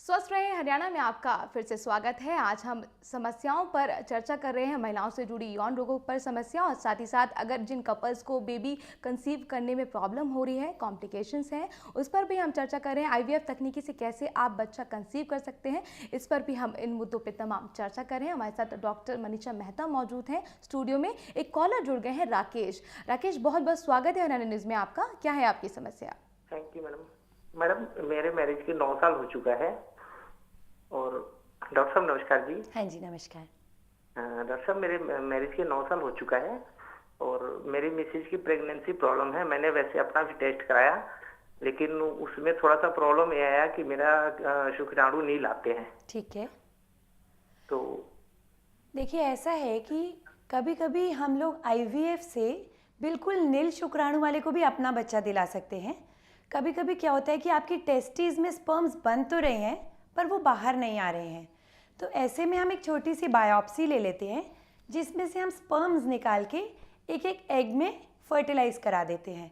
स्वस्थ रहे हरियाणा में आपका फिर से स्वागत है। आज हम समस्याओं पर चर्चा कर रहे हैं, महिलाओं से जुड़ी यौन रोगों पर समस्या और साथ ही साथ अगर जिन कपल्स को बेबी कंसीव करने में प्रॉब्लम हो रही है, कॉम्प्लिकेशंस हैं, उस पर भी हम चर्चा कर रहे हैं। आईवीएफ तकनीकी से कैसे आप बच्चा कंसीव कर सकते हैं, इस पर भी हम इन मुद्दों पर तमाम चर्चा कर रहे हैं। हमारे साथ डॉक्टर मनीषा मेहता मौजूद हैं स्टूडियो में। एक कॉलर जुड़ गए हैं, राकेश। राकेश, बहुत बहुत स्वागत है हरियाणा न्यूज़ में आपका। क्या है आपकी समस्या? थैंक यू मैडम मेरे मैरिज के 9 साल हो चुका है। और डॉक्टर साहब नमस्कार जी। हाँ जी नमस्कार। डॉक्टर साहब मेरे मैरिज के 9 साल हो चुका है और मेरी मिसेज की प्रेगनेंसी प्रॉब्लम है। मैंने वैसे अपना भी टेस्ट कराया, लेकिन उसमें थोड़ा सा प्रॉब्लम ये आया कि मेरा शुक्राणु नहीं लाते हैं। ठीक है, तो देखिए ऐसा है कि कभी कभी हम लोग आईवीएफ से बिल्कुल नील शुक्राणु वाले को भी अपना बच्चा दिला सकते हैं। कभी कभी क्या होता है कि आपकी टेस्टिस में स्पर्म्स बन तो रहे हैं पर वो बाहर नहीं आ रहे हैं, तो ऐसे में हम एक छोटी सी बायोप्सी ले लेते हैं जिसमें से हम स्पर्म्स निकाल के एक एक एग में फर्टिलाइज करा देते हैं।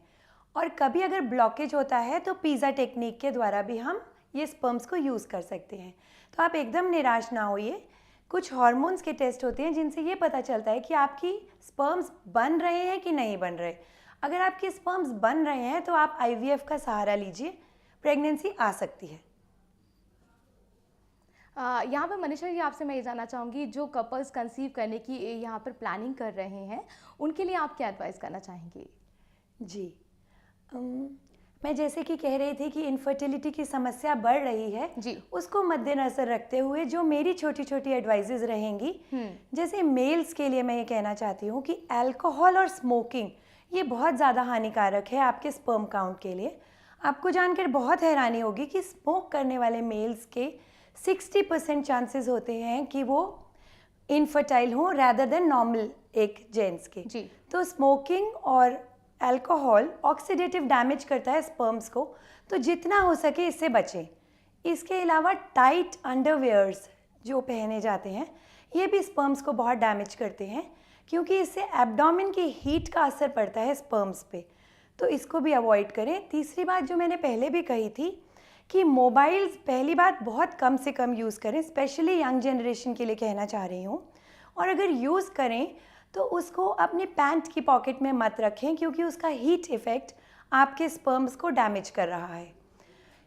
और कभी अगर ब्लॉकेज होता है तो पिज़्ज़ा टेक्निक के द्वारा भी हम ये स्पर्म्स को यूज़ कर सकते हैं। तो आप एकदम निराश ना होइए। कुछ हार्मोन्स के टेस्ट होते हैं जिनसे ये पता चलता है कि आपकी स्पर्म्स बन रहे हैं कि नहीं बन रहे। अगर आपके स्पर्म्स बन रहे हैं तो आप आईवीएफ का सहारा लीजिए, प्रेगनेंसी आ सकती है। यहाँ पर मनीषा जी, आपसे मैं ये जानना चाहूँगी, जो कपल्स कंसीव करने की यहाँ पर प्लानिंग कर रहे हैं, उनके लिए आप क्या एडवाइस करना चाहेंगी? जी, मैं जैसे कि कह रही थी कि इनफर्टिलिटी की समस्या बढ़ रही है जी, उसको मद्देनज़र रखते हुए जो मेरी छोटी छोटी एडवाइजेज रहेंगी, जैसे मेल्स के लिए मैं ये कहना चाहती हूँ कि अल्कोहल और स्मोकिंग ये बहुत ज़्यादा हानिकारक है आपके स्पर्म काउंट के लिए। आपको जानकर बहुत हैरानी होगी कि स्मोक करने वाले मेल्स के 60% चांसेस होते हैं कि वो इनफर्टाइल हों रैदर देन नॉर्मल एक जेंट्स के। जी। तो स्मोकिंग और अल्कोहल ऑक्सीडेटिव डैमेज करता है स्पर्म्स को, तो जितना हो सके इससे बचें। इसके अलावा टाइट अंडरवेयर्स जो पहने जाते हैं ये भी स्पर्म्स को बहुत डैमेज करते हैं, क्योंकि इससे एब्डोमेन की हीट का असर पड़ता है स्पर्म्स पे, तो इसको भी अवॉइड करें। तीसरी बात जो मैंने पहले भी कही थी कि मोबाइल्स पहली बात बहुत कम से कम यूज़ करें, स्पेशली यंग जनरेशन के लिए कहना चाह रही हूँ। और अगर यूज़ करें तो उसको अपने पैंट की पॉकेट में मत रखें, क्योंकि उसका हीट इफ़ेक्ट आपके स्पर्म्स को डैमेज कर रहा है।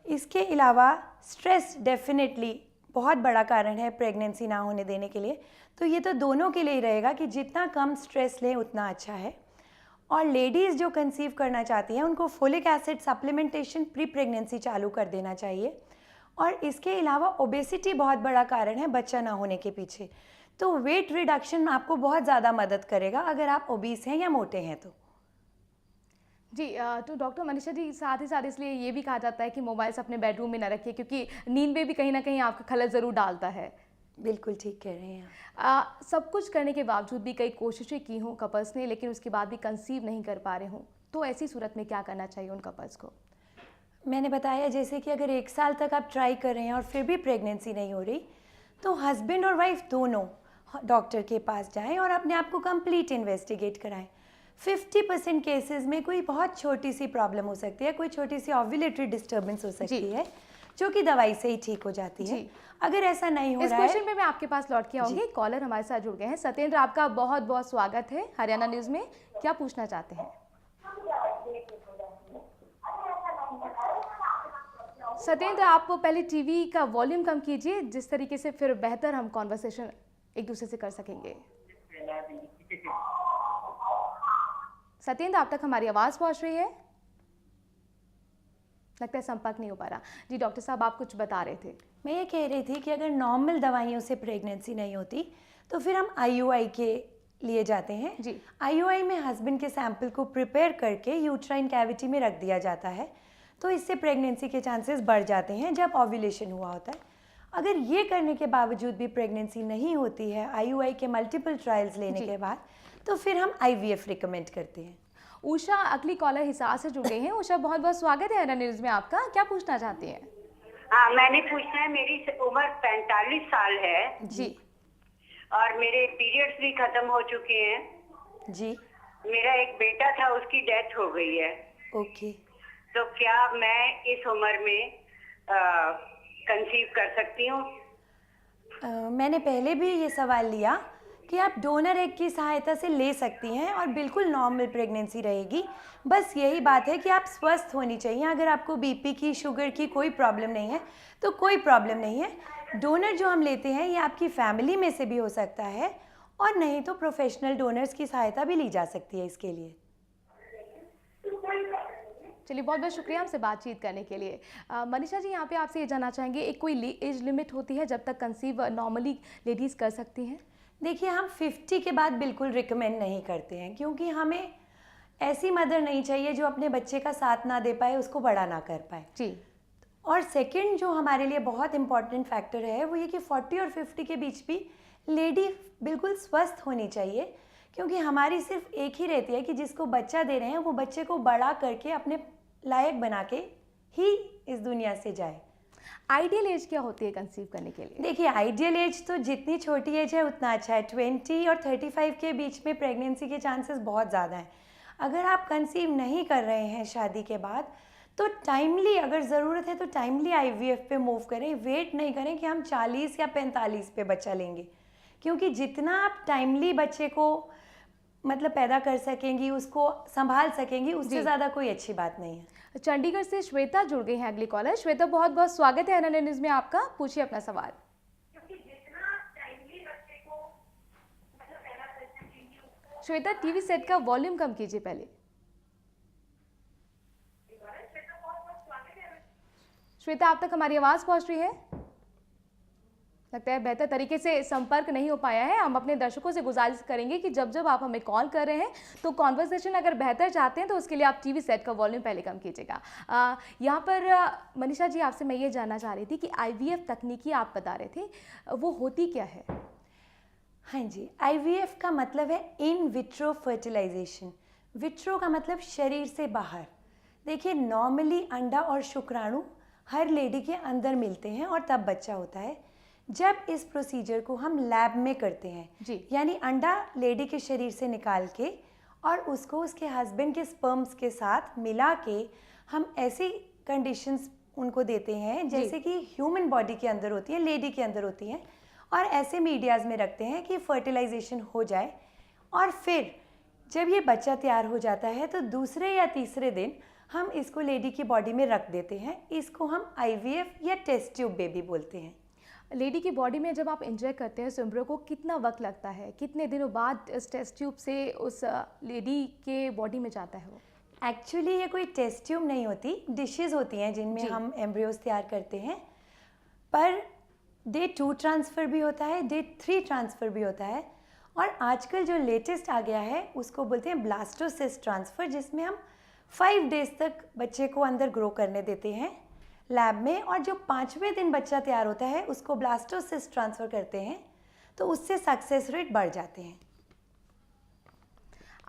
इसके अलावा स्ट्रेस डेफिनेटली बहुत बड़ा कारण है प्रेगनेंसी ना होने देने के लिए, तो ये तो दोनों के लिए ही रहेगा कि जितना कम स्ट्रेस लें उतना अच्छा है। और लेडीज़ जो कंसीव करना चाहती हैं उनको folic acid supplementation pre pregnancy चालू कर देना चाहिए। और इसके अलावा ओबेसिटी बहुत बड़ा कारण है बच्चा ना होने के पीछे, तो वेट रिडक्शन आपको बहुत ज़्यादा मदद करेगा अगर आप ओबीस हैं या मोटे हैं तो। जी, तो डॉक्टर मनीषा जी, साथ ही साथ इसलिए ये भी कहा जाता है कि मोबाइल्स अपने बेडरूम में न रखिए, क्योंकि नींद में भी कहीं ना कहीं आपका खलल ज़रूर डालता है। बिल्कुल ठीक कह रहे हैं सब कुछ करने के बावजूद भी कई कोशिशें की हों कपल्स ने, लेकिन उसके बाद भी कंसीव नहीं कर पा रहे हों, तो ऐसी सूरत में क्या करना चाहिए उन कपल्स को? मैंने बताया जैसे कि अगर 1 साल तक आप ट्राई कर रहे हैं और फिर भी प्रेगनेंसी नहीं हो रही, तो हस्बैंड और वाइफ दोनों डॉक्टर के पास जाएं और अपने आप को कंप्लीट इन्वेस्टिगेट कराएं। 50% केसेस में कोई बहुत छोटी सी प्रॉब्लम हो सकती है, कोई छोटी सी ओव्यूलेटरी डिस्टर्बेंस हो सकती है जो कि दवाई से ही ठीक हो जाती है। अगर ऐसा नहीं हो रहा है, इस क्वेश्चन पे मैं आपके पास लौट के आऊंगी। कॉलर हमारे साथ जुड़ गए हैं। सत्येंद्र, आपका बहुत बहुत स्वागत है हरियाणा न्यूज़ में। क्या पूछना चाहते हैं सत्येंद्र? आप पहले टीवी का वॉल्यूम कम कीजिए, जिस तरीके से फिर बेहतर हम कॉन्वर्सेशन एक दूसरे से कर सकेंगे। सत्येंद्र, आप तक हमारी आवाज़ पहुंच रही है? लगता है संपर्क नहीं हो पा रहा। जी डॉक्टर साहब, आप कुछ बता रहे थे। मैं ये कह रही थी कि अगर नॉर्मल दवाइयों से प्रेगनेंसी नहीं होती तो फिर हम आईयूआई के लिए जाते हैं। जी, आईयूआई में हस्बैंड के सैंपल को प्रिपेयर करके यूट्राइन कैविटी में रख दिया जाता है, तो इससे प्रेगनेंसी के चांसेस बढ़ जाते हैं जब ओव्यूलेशन हुआ होता है। अगर ये करने के बावजूद भी प्रेगनेंसी नहीं होती है आईयूआई के मल्टीपल ट्रायल्स लेने के बाद, तो फिर हम आईवीएफ रिकमेंड करते हैं। उषा अगली कॉलर हिसार से जुड़ गई हैं। उषा, बहुत बहुत स्वागत है हरियाणा न्यूज़ में आपका। क्या पूछना चाहती हैं? हाँ, मैंने पूछना है, मेरी उम्र 45 साल है जी, और मेरे पीरियड्स भी खत्म हो चुके हैं जी, मेरा एक बेटा था, उसकी डेथ हो गई है। ओके। तो क्या मैं इस उम्र में कंसीव कर सकती हूँ? मैंने पहले भी ये सवाल लिया कि आप डोनर एग की सहायता से ले सकती हैं और बिल्कुल नॉर्मल प्रेगनेंसी रहेगी। बस यही बात है कि आप स्वस्थ होनी चाहिए। अगर आपको बीपी की, शुगर की कोई प्रॉब्लम नहीं है तो कोई प्रॉब्लम नहीं है। डोनर जो हम लेते हैं ये आपकी फैमिली में से भी हो सकता है, और नहीं तो प्रोफेशनल डोनर्स की सहायता भी ली जा सकती है इसके लिए। चलिए, बहुत बहुत शुक्रिया हमसे बातचीत करने के लिए। मनीषा जी, यहाँ पे आपसे ये जानना चाहेंगे, एक कोई एज लिमिट होती है जब तक कंसीव नॉर्मली लेडीज़ कर सकती हैं? देखिए, हम 50 के बाद बिल्कुल रिकमेंड नहीं करते हैं, क्योंकि हमें ऐसी मदर नहीं चाहिए जो अपने बच्चे का साथ ना दे पाए, उसको बड़ा ना कर पाए। जी। और सेकंड जो हमारे लिए बहुत इंपॉर्टेंट फैक्टर है वो ये कि 40 और 50 के बीच भी लेडी बिल्कुल स्वस्थ होनी चाहिए, क्योंकि हमारी सिर्फ एक ही रहती है कि जिसको बच्चा दे रहे हैं वो बच्चे को बड़ा करके अपने लायक बना के ही इस दुनिया से जाए। आइडियल एज क्या होती है कंसीव करने के लिए? देखिए, आइडियल एज तो जितनी छोटी एज है उतना अच्छा है। 20 और 35 के बीच में प्रेगनेंसी के चांसेस बहुत ज़्यादा हैं। अगर आप कंसीव नहीं कर रहे हैं शादी के बाद तो टाइमली, अगर ज़रूरत है तो टाइमली आईवीएफ पे मूव करें। वेट नहीं करें कि हम 40 या 45 पे बच्चा लेंगे, क्योंकि जितना आप टाइमली बच्चे को मतलब पैदा कर सकेंगी, उसको संभाल सकेंगी, उससे ज़्यादा कोई अच्छी बात नहीं है। चंडीगढ़ से श्वेता जुड़ गई हैं अगली कॉलर। श्वेता, बहुत बहुत स्वागत है एएनएन न्यूज़ में आपका। पूछिए अपना सवाल। श्वेता, टीवी सेट का वॉल्यूम कम कीजिए पहले। श्वेता, आप तक हमारी आवाज़ पहुंच रही है? लगता है बेहतर तरीके से संपर्क नहीं हो पाया है। हम अपने दर्शकों से गुजारिश करेंगे कि जब जब आप हमें कॉल कर रहे हैं तो कॉन्वर्सेशन अगर बेहतर चाहते हैं तो उसके लिए आप टीवी सेट का वॉल्यूम पहले कम कीजिएगा। यहाँ पर मनीषा जी, आपसे मैं ये जानना चाह रही थी कि आईवीएफ तकनीकी आप बता रहे थे, वो होती क्या है? हाँ जी, आईवीएफ का मतलब है इन विट्रो फर्टिलाइजेशन। विट्रो का मतलब शरीर से बाहर। देखिए, नॉर्मली अंडा और शुक्राणु हर लेडी के अंदर मिलते हैं और तब बच्चा होता है। जब इस प्रोसीजर को हम लैब में करते हैं जी, यानी अंडा लेडी के शरीर से निकाल के और उसको उसके हस्बैंड के स्पर्म्स के साथ मिला के हम ऐसी कंडीशंस उनको देते हैं जैसे कि ह्यूमन बॉडी के अंदर होती है, लेडी के अंदर होती हैं, और ऐसे मीडियाज़ में रखते हैं कि फर्टिलाइजेशन हो जाए। और फिर जब ये बच्चा तैयार हो जाता है तो दूसरे या तीसरे दिन हम इसको लेडी की बॉडी में रख देते हैं। इसको हम आईवीएफ या टेस्ट ट्यूब बेबी बोलते हैं। लेडी की बॉडी में जब आप इंजेक्ट करते हैं सिम्ब्रो को, कितना वक्त लगता है? कितने दिनों बाद इस टेस्ट ट्यूब से उस लेडी के बॉडी में जाता है वो? एक्चुअली ये कोई टेस्ट ट्यूब नहीं होती, डिशेस होती हैं जिनमें हम एम्ब्रियोज तैयार करते हैं। पर डे 2 ट्रांसफ़र भी होता है, डे 3 ट्रांसफ़र भी होता है, और आजकल जो लेटेस्ट आ गया है उसको बोलते हैं ब्लास्टोसिस्ट ट्रांसफ़र, जिसमें हम 5 डेज तक बच्चे को अंदर ग्रो करने देते हैं लैब में, और जो 5वें दिन बच्चा तैयार होता है उसको ब्लास्टोसिस्ट ट्रांसफ़र करते हैं, तो उससे सक्सेस रेट बढ़ जाते हैं।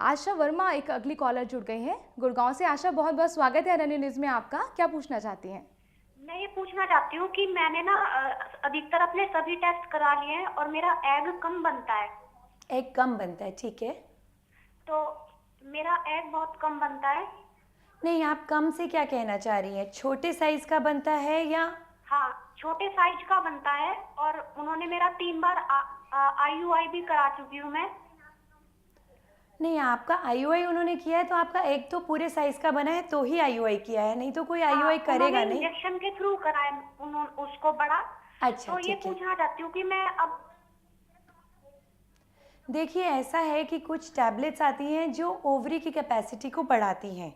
आशा वर्मा एक अगली कॉलर जुड़ गई हैं गुड़गांव से। आशा, बहुत बहुत स्वागत है एएनएन न्यूज़ में आपका। क्या पूछना चाहती हैं? मैं ये पूछना चाहती हूँ कि मैंने ना अधिकतर अपने सभी टेस्ट करा लिए हैं और मेरा एग कम बनता है। एग कम बनता है, ठीक है। तो मेरा एग बहुत कम बनता है। नहीं, आप कम से क्या कहना चाह रही हैं? छोटे साइज का बनता है या? हाँ, छोटे साइज का बनता है, और उन्होंने मेरा 3 बार IUI भी करा चुकी हूँ मैं। नहीं, आपका IUI उन्होंने किया है तो आपका एग तो पूरे साइज का बना है तो ही IUI किया है, नहीं तो कोई IUI करेगा नहीं। इंजेक्शन के थ्रू कराया उन्होंने उसको बड़ा। अच्छा, तो ये ठीक है। पूछना चाहती हूँ कि मैं अब देखिए, ऐसा है कि कुछ टैबलेट्स आती हैं जो ओवरी की कैपेसिटी को बढ़ाती हैं।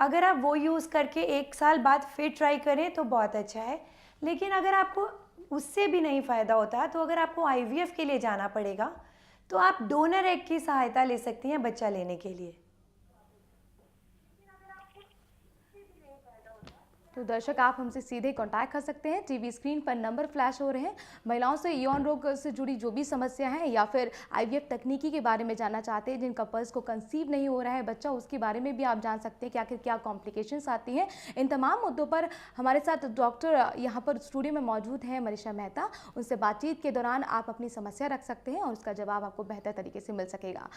अगर आप वो यूज़ करके 1 साल बाद फिर ट्राई करें तो बहुत अच्छा है, लेकिन अगर आपको उससे भी नहीं फ़ायदा होता तो अगर आपको IVF के लिए जाना पड़ेगा तो आप डोनर एग की सहायता ले सकती हैं बच्चा लेने के लिए। तो दर्शक, आप हमसे सीधे कांटेक्ट कर सकते हैं। टीवी स्क्रीन पर नंबर फ्लैश हो रहे हैं। महिलाओं से यौन रोग से जुड़ी जो भी समस्या है या फिर IVF तकनीकी के बारे में जानना चाहते हैं, जिन कपल्स को कंसीव नहीं हो रहा है बच्चा, उसके बारे में भी आप जान सकते हैं कि आखिर क्या कॉम्प्लिकेशंस आती हैं। इन तमाम मुद्दों पर हमारे साथ डॉक्टर यहाँ पर स्टूडियो में मौजूद हैं, मनीषा मेहता। उनसे बातचीत के दौरान आप अपनी समस्या रख सकते हैं और उसका जवाब आपको बेहतर तरीके से मिल सकेगा।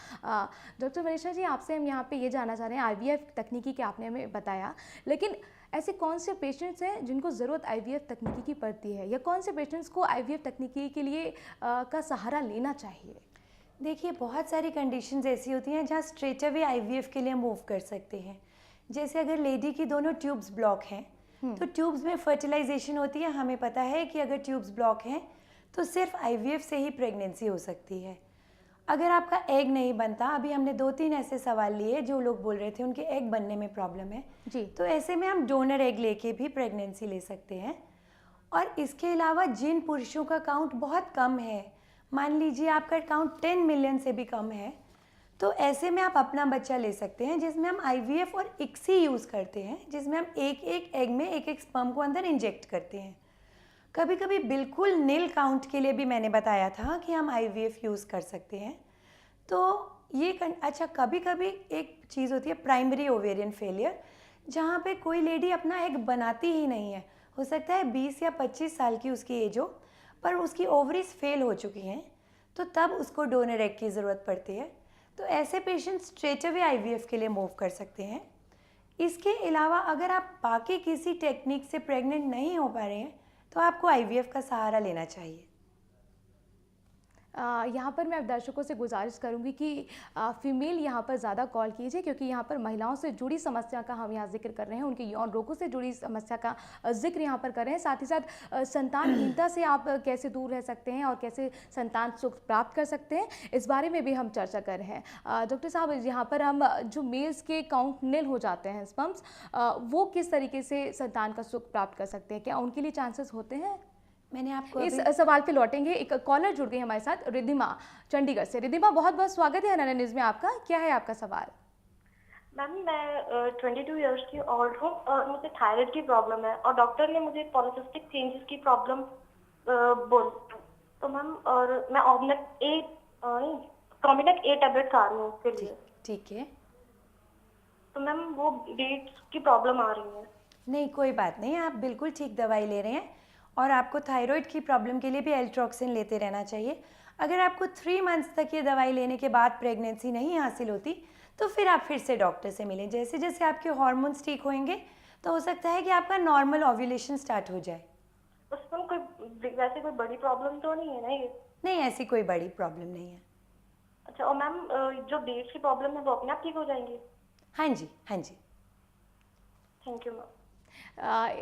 डॉक्टर मनीषा जी, आपसे हम यहाँ पर ये जानना चाह रहे हैं, IVF तकनीकी के आपने हमें बताया, लेकिन ऐसे कौन से पेशेंट्स हैं जिनको ज़रूरत आईवीएफ तकनीकी की पड़ती है, या कौन से पेशेंट्स को आईवीएफ तकनीकी के लिए का सहारा लेना चाहिए? देखिए, बहुत सारी कंडीशंस ऐसी होती हैं जहाँ स्ट्रेट अवे आईवीएफ के लिए मूव कर सकते हैं। जैसे अगर लेडी की दोनों ट्यूब्स ब्लॉक हैं, तो ट्यूब्स में फर्टिलाइजेशन होती है। हमें पता है कि अगर ट्यूब्स ब्लॉक हैं तो सिर्फ आईवीएफ से ही प्रेगनेंसी हो सकती है। अगर आपका एग नहीं बनता, अभी हमने 2-3 ऐसे सवाल लिए जो लोग बोल रहे थे उनके एग बनने में प्रॉब्लम है जी, तो ऐसे में हम डोनर एग लेके भी प्रेगनेंसी ले सकते हैं। और इसके अलावा जिन पुरुषों का काउंट बहुत कम है, मान लीजिए आपका काउंट 10 मिलियन से भी कम है, तो ऐसे में आप अपना बच्चा ले सकते हैं, जिसमें हम आईवीएफ और इक्सी यूज़ करते हैं, जिसमें हम एक एक एग में एक एक स्पर्म को अंदर इंजेक्ट करते हैं। कभी कभी बिल्कुल नील काउंट के लिए भी मैंने बताया था कि हम आईवीएफ यूज़ कर सकते हैं। तो ये अच्छा, कभी कभी एक चीज़ होती है प्राइमरी ओवेरियन फेलियर, जहाँ पे कोई लेडी अपना एग बनाती ही नहीं है। हो सकता है 20 या 25 साल की उसकी एज हो, पर उसकी ओवरीज फेल हो चुकी हैं, तो तब उसको डोनर एग की ज़रूरत पड़ती है। तो ऐसे पेशेंट स्ट्रेट अवे आईवीएफ के लिए मूव कर सकते हैं। इसके अलावा अगर आप बाकी किसी टेक्निक से प्रेग्नेंट नहीं हो पा रहे हैं तो आपको आईवीएफ का सहारा लेना चाहिए। यहाँ पर मैं दर्शकों से गुजारिश करूँगी कि फ़ीमेल यहाँ पर ज़्यादा कॉल कीजिए, क्योंकि यहाँ पर महिलाओं से जुड़ी समस्या का हम यहाँ जिक्र कर रहे हैं, उनके यौन रोगों से जुड़ी समस्या का जिक्र यहाँ पर कर रहे हैं। साथ ही साथ संतानहीनता से आप कैसे दूर रह सकते हैं और कैसे संतान सुख प्राप्त कर सकते हैं, इस बारे में भी हम चर्चा कर रहे हैं। डॉक्टर साहब, यहाँ पर हम जो मेल्स के काउंट नील हो जाते हैं स्पर्म्स, वो किस तरीके से संतान का सुख प्राप्त कर सकते हैं, क्या उनके लिए चांसेस होते हैं? मैंने आपको इस सवाल पे लौटेंगे। एक कॉलर जुड़ गई हमारे साथ, रिद्धिमा चंडीगढ़ से। रिद्धिमा, बहुत बहुत स्वागत है हनाना न्यूज़ में आपका। क्या है आपका सवाल? मैम, मैं 22 इयर्स की ओल्ड हूँ और मुझे थायराइड की प्रॉब्लम है, और डॉक्टर ने मुझे पॉलिसिस्टिक चेंजेस की प्रॉब्लम बोल, तो मैम, और मैं कॉम्बिनेट ए टैबलेट खा रही हूँ उसके लिए। ठीक है, तो मैम वो डेट्स की प्रॉब्लम आ रही है। नहीं कोई बात नहीं, आप बिल्कुल ठीक दवाई ले रहे हैं। और आपको थायराइड की प्रॉब्लम के लिए भी एल्ट्रॉक्सिन लेते रहना चाहिए। अगर आपको 3 मंथ्स तक ये दवाई लेने के बाद प्रेगनेंसी नहीं हासिल होती तो फिर आप फिर से डॉक्टर से मिलें। जैसे जैसे आपके हार्मोन्स ठीक होंगे तो हो सकता है कि आपका नॉर्मल ओव्यूलेशन स्टार्ट हो जाए। उसमें कोई वैसे कोई बड़ी प्रॉब्लम तो नहीं है ना ये? नहीं, ऐसी कोई बड़ी प्रॉब्लम नहीं है। अच्छा, और मैम जो डेट्स की प्रॉब्लम है वो अपने आप ठीक हो जाएंगी? हाँ जी, हाँ जी। Thank you ma'am.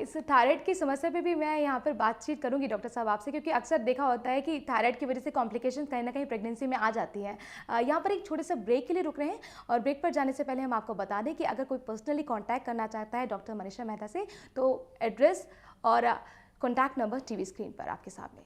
इस थायराइड की समस्या पे भी मैं यहाँ पर बातचीत करूँगी डॉक्टर साहब आपसे, क्योंकि अक्सर देखा होता है कि थायराइड की वजह से कॉम्प्लिकेशंस कहीं ना कहीं प्रेगनेंसी में आ जाती हैं। यहाँ पर एक छोटे से ब्रेक के लिए रुक रहे हैं, और ब्रेक पर जाने से पहले हम आपको बता दें कि अगर कोई पर्सनली कॉन्टैक्ट करना चाहता है डॉक्टर मनीषा मेहता से, तो एड्रेस और कॉन्टैक्ट नंबर टीवी स्क्रीन पर आपके सामने।